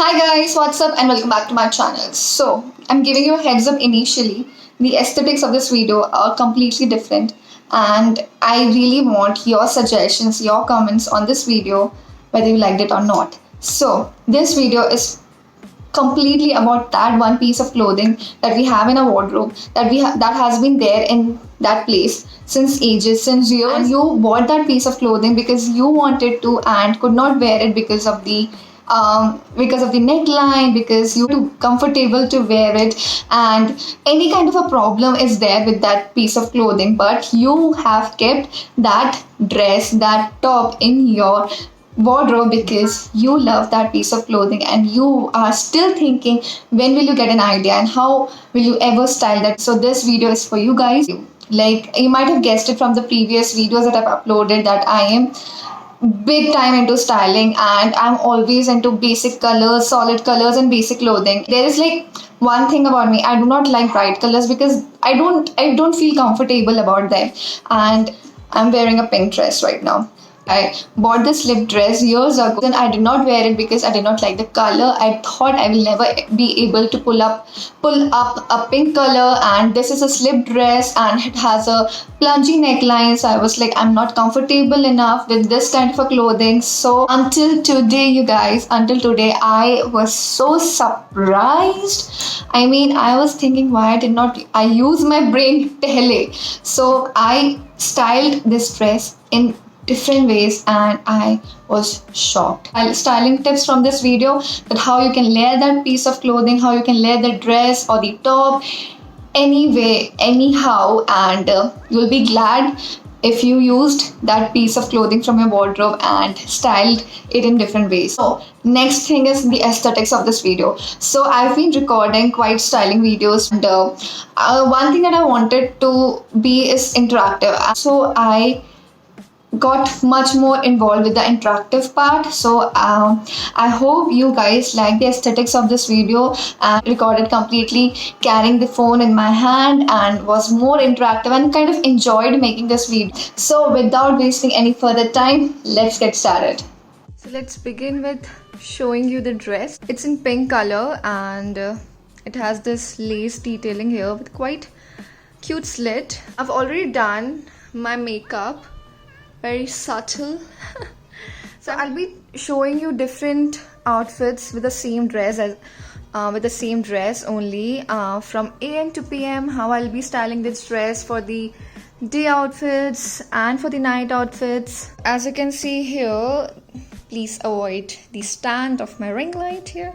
Hi guys, what's up and welcome back to my channel. So, I'm giving you a heads up initially. The aesthetics of this video are completely different and I really want your suggestions, your comments on this video, whether you liked it or not. So, this video is completely about that one piece of clothing that we have in our wardrobe that has been there in that place since ages, since years. And you bought that piece of clothing because you wanted to and could not wear it because of the neckline, because you were too comfortable to wear it, and any kind of a problem is there with that piece of clothing, but you have kept that dress, that top in your wardrobe because you love that piece of clothing and you are still thinking when will you get an idea and how will you ever style that. So this video is for you guys. Like you might have guessed it from the previous videos that I've uploaded that I am big time into styling and I'm always into basic colors, solid colors and basic clothing. There is like one thing about me, I do not like bright colors because I don't feel comfortable about them. And I'm wearing a pink dress right now. I bought this slip dress years ago and I did not wear it because I did not like the color. I thought I will never be able to pull up a pink color, and this is a slip dress and it has a plungy neckline. So I was like, I'm not comfortable enough with this kind of a clothing. So until today, you guys, until today, I was so surprised. I mean, I was thinking why I use my brain pehle. So I styled this dress in different ways and I was shocked. Styling tips from this video, that how you can layer that piece of clothing, how you can layer the dress or the top anyway, anyhow, and you'll be glad if you used that piece of clothing from your wardrobe and styled it in different ways. So next thing is the aesthetics of this video. So I've been recording quite styling videos and one thing that I wanted to be is interactive. So I got much more involved with the interactive part. So I hope you guys like the aesthetics of this video, and recorded completely carrying the phone in my hand and was more interactive and kind of enjoyed making this video. So without wasting any further time, let's get started. So let's begin with showing you the dress. It's in pink color and it has this lace detailing here with quite cute slit. I've already done my makeup, very subtle. So I'll be showing you different outfits with the same dress only, from AM to PM, how I'll be styling this dress for the day outfits and for the night outfits. As you can see here, please avoid the stand of my ring light here.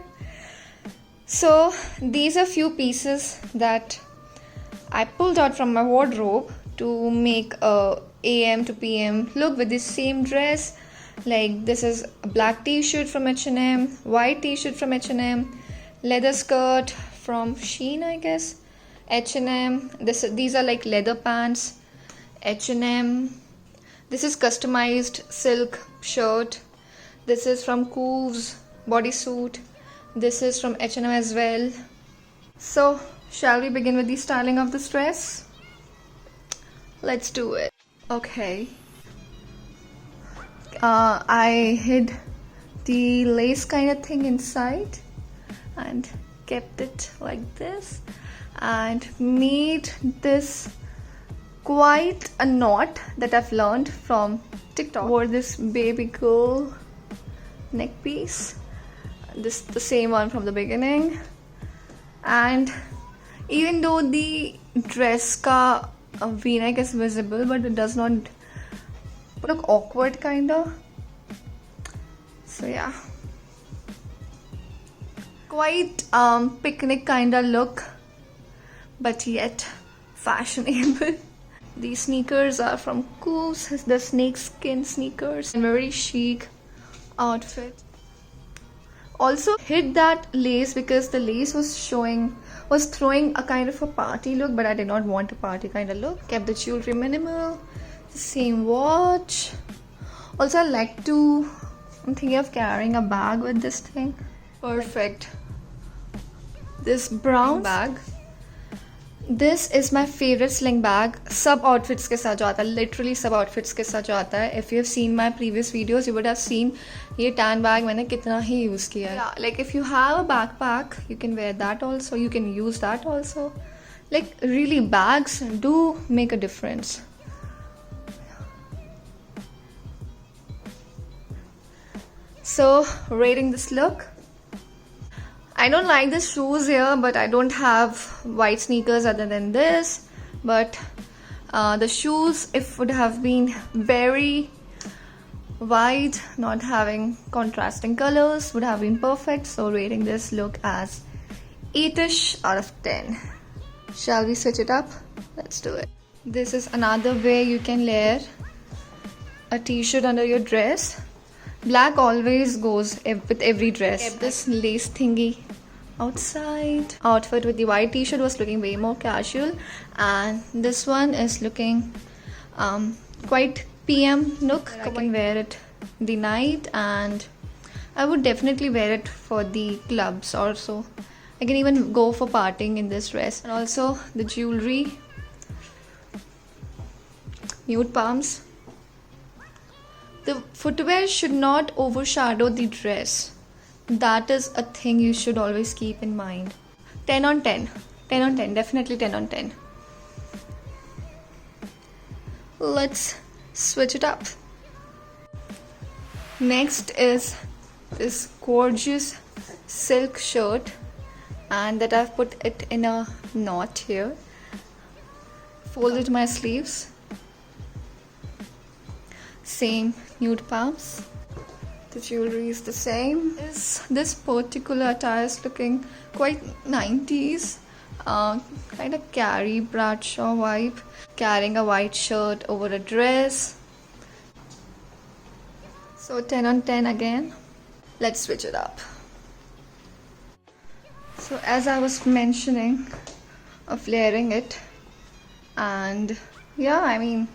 So these are few pieces that I pulled out from my wardrobe to make a AM to PM look with this same dress. Like this is a black t-shirt from H&M, white t-shirt from H&M, leather skirt from Shein, I guess, H&M. These are like leather pants, H&M. This is customized silk shirt. This is from Cooves bodysuit. This is from H&M as well. So shall we begin with the styling of this dress? Let's do it. Okay, I hid the lace kind of thing inside and kept it like this and made this quite a knot that I've learned from TikTok. Wore this baby girl neck piece, the same one from the beginning, and even though the dress ka v-neck is visible, but it does not look awkward kinda. So yeah, quite picnic kinda look, but yet fashionable. These sneakers are from Cooves, the snake skin sneakers, and very chic outfit. Also hid that lace because the lace was throwing a kind of a party look, but I did not want a party kind of look. Kept the jewelry minimal, the same watch. Also I'm thinking of carrying a bag with this thing. Perfect. This brown bag. This is my favorite sling bag. सब outfits के साथ जाता है, literally सब outfits के साथ जाता है. If you have seen my previous videos, you would have seen ये tan bag मैंने कितना ही use किया है. Yeah, like if you have a backpack, you can wear that also. You can use that also. Like really, bags do make a difference. So rating this look. I don't like the shoes here, but I don't have white sneakers other than this. But the shoes, if would have been very white, not having contrasting colors, would have been perfect. So rating this look as 8ish out of 10. Shall we switch it up? Let's do it. This is another way you can layer a t-shirt under your dress. Black always goes with every dress. Kept this lace thingy outside. Outfit with the white t-shirt was looking way more casual, and this one is looking quite PM look. I can wear it in the night, and I would definitely wear it for the clubs also. I can even go for partying in this dress. And also the jewelry, nude palms. The footwear should not overshadow the dress. That is a thing you should always keep in mind. 10 on 10. 10 on 10. Definitely 10 on 10. Let's switch it up. Next is this gorgeous silk shirt, and that I've put it in a knot here. Folded my sleeves. Same nude palms. The jewelry is the same. This particular attire is looking quite 90s. Kind of Carrie Bradshaw vibe. Carrying a white shirt over a dress. So 10 on 10 again. Let's switch it up. So as I was mentioning of layering it, and yeah, I mean,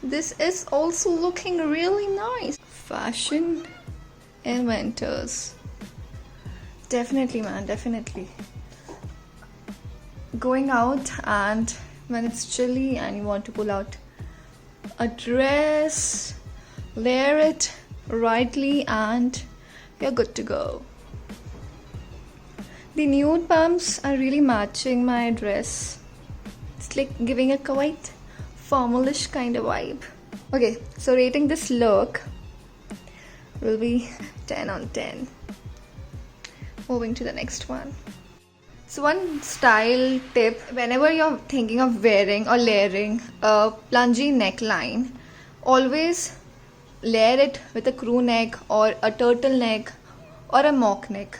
this is also looking really nice. Fashion inventors. Definitely, man, definitely. Going out, and when it's chilly and you want to pull out a dress, layer it rightly, and you're good to go. The nude pumps are really matching my dress. It's like giving a quite formalish kind of vibe. Okay, so rating this look will be 10 on 10. Moving to the next one. So one style tip, whenever you're thinking of wearing or layering a plungy neckline, always layer it with a crew neck or a turtleneck or a mock neck.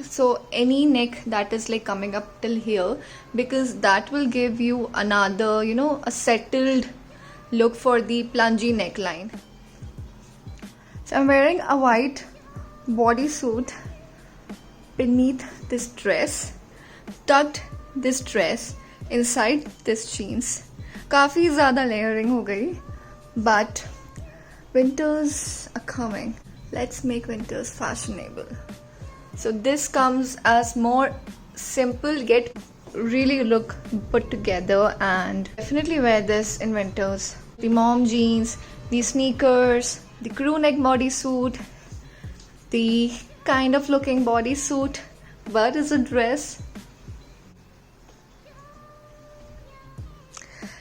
So any neck that is like coming up till here, because that will give you another, a settled look for the plungy neckline. So I'm wearing a white bodysuit beneath this dress, tucked this dress inside this jeans. काफी ज़्यादा layering हो गई, but winters are coming. Let's make winters fashionable. So this comes as more simple yet really look put together, and definitely wear this in winters. The mom jeans, the sneakers, the crew neck bodysuit, the kind of looking bodysuit, but it's a dress.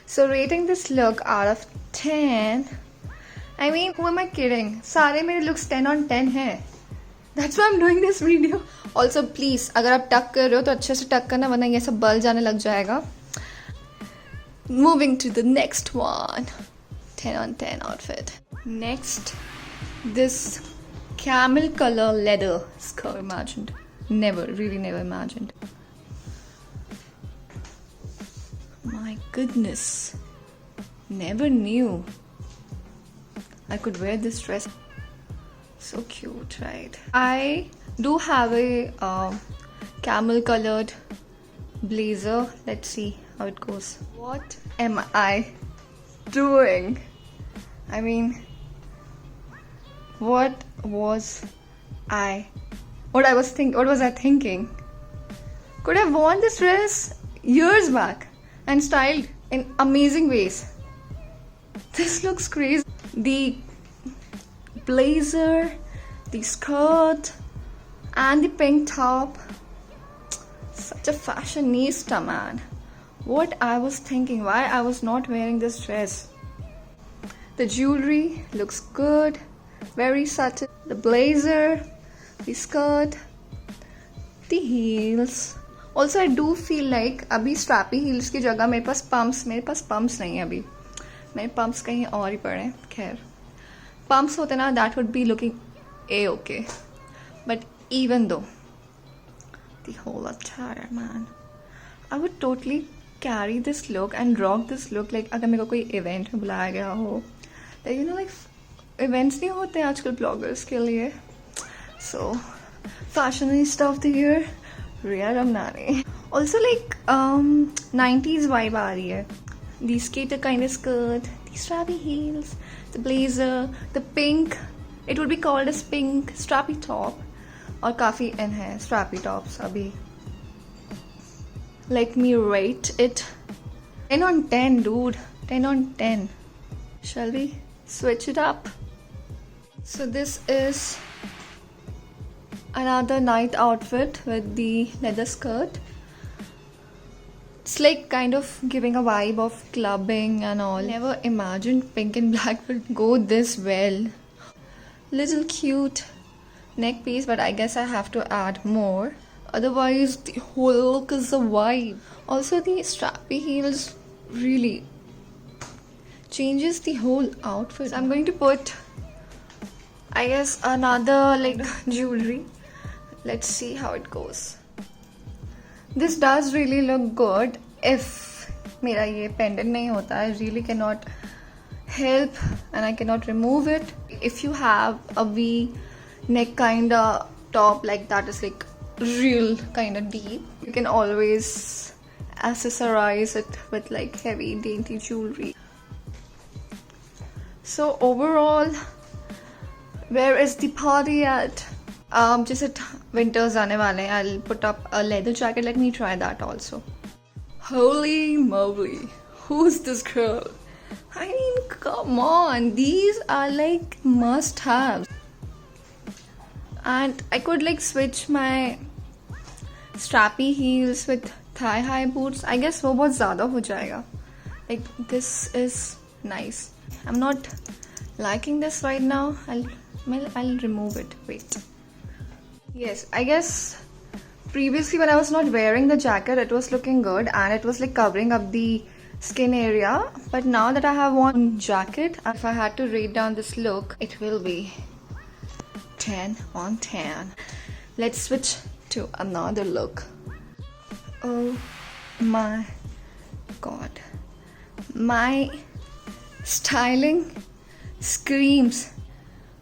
So rating this look out of 10, I mean, who am I kidding? सारे मेरे looks 10 on 10 हैं. That's why I'm doing this video. Also, please, अगर आप टक कर रहे हो तो अच्छे से टक करना, वरना ये सब बल जाने लग जाएगा. Moving to the next one. 10 on 10 outfit. Next, this camel color leather skirt. Imagined. Never, really never imagined. My goodness. Never knew I could wear this dress. So cute, right? I do have a camel colored blazer. Let's see how it goes. What am I doing? I mean, what was I thinking? Could I have worn this dress years back? and styled in amazing ways. This looks crazy. The blazer, the skirt, and the pink top. Such a fashionista, man. What I was thinking, why I was not wearing this dress. The jewelry looks good, very subtle. The blazer, the skirt, the heels. Also, I do feel like अभी strappy heels की जगह मेरे पास pumps नहीं है अभी. मेरे pumps कहीं और ही पड़े हैं. खैर, pumps होते ना, that would be looking a-okay. But even though, the whole attire, man, I would totally carry this look and rock this look like अगर मेरे को कोई event में बुलाया गया हो. Like, you know, like events नहीं होते आजकल bloggers के लिए. So, fashionista of the year, Riya Ramnani. Also, like 90s vibe आ रही है. The skater kind of skirt, the strappy heels, the blazer, the pink. It would be called as pink strappy top. और काफी in है strappy tops अभी. Let me rate it. 10 on 10, dude. 10 on 10. Shall we switch it up? So this is another night outfit with the leather skirt. It's like kind of giving a vibe of clubbing and all. Never imagined pink and black would go this well. Little cute neck piece, but I guess I have to add more. Otherwise, the whole look is a vibe. Also, the strappy heels really changes the whole outfit. So I'm going to put, I guess, another like jewelry. Let's see how it goes. This does really look good. If मेरा ये pendant नहीं होता, I really cannot help and I cannot remove it. If you have a V neck kind of top like that is like real kind of deep, you can always accessorize it with like heavy dainty jewelry. So overall, where is the party at? Just at winters aane wale, I'll put up a leather jacket. Let me try that also. Holy moly, who's this girl? I mean, come on, these are like must-haves. And I could like switch my strappy heels with thigh-high boots. I guess वो बहुत ज़्यादा हो जाएगा. Like this is nice. I'm not liking this right now. I'll remove it. Wait. Yes, I guess previously when I was not wearing the jacket, it was looking good and it was like covering up the skin area. But now that I have one jacket, if I had to rate down this look, it will be 10 on 10. Let's switch to another look. Oh my god. My styling screams.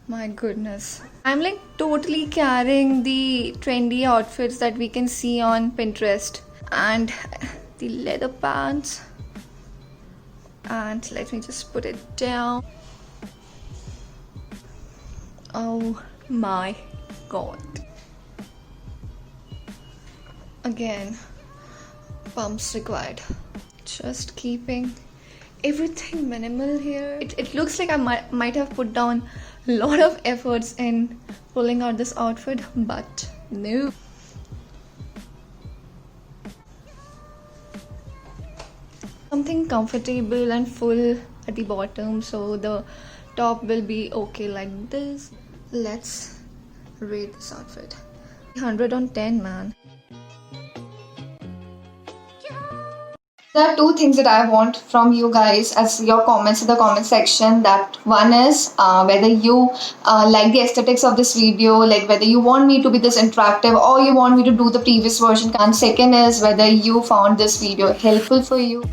My goodness. I'm like totally carrying the trendy outfits that we can see on Pinterest. And the leather pants. And let me just put it down. Oh my god. Again, pumps required. Just keeping everything minimal here. It looks like I might have put down a lot of efforts in pulling out this outfit, but no. Something comfortable and full at the bottom, so the top will be okay like this. Let's rate this outfit. 100 on 10, man. There are two things that I want from you guys as your comments in the comment section. That one is whether you like the aesthetics of this video, like whether you want me to be this interactive or you want me to do the previous version. And second is whether you found this video helpful for you.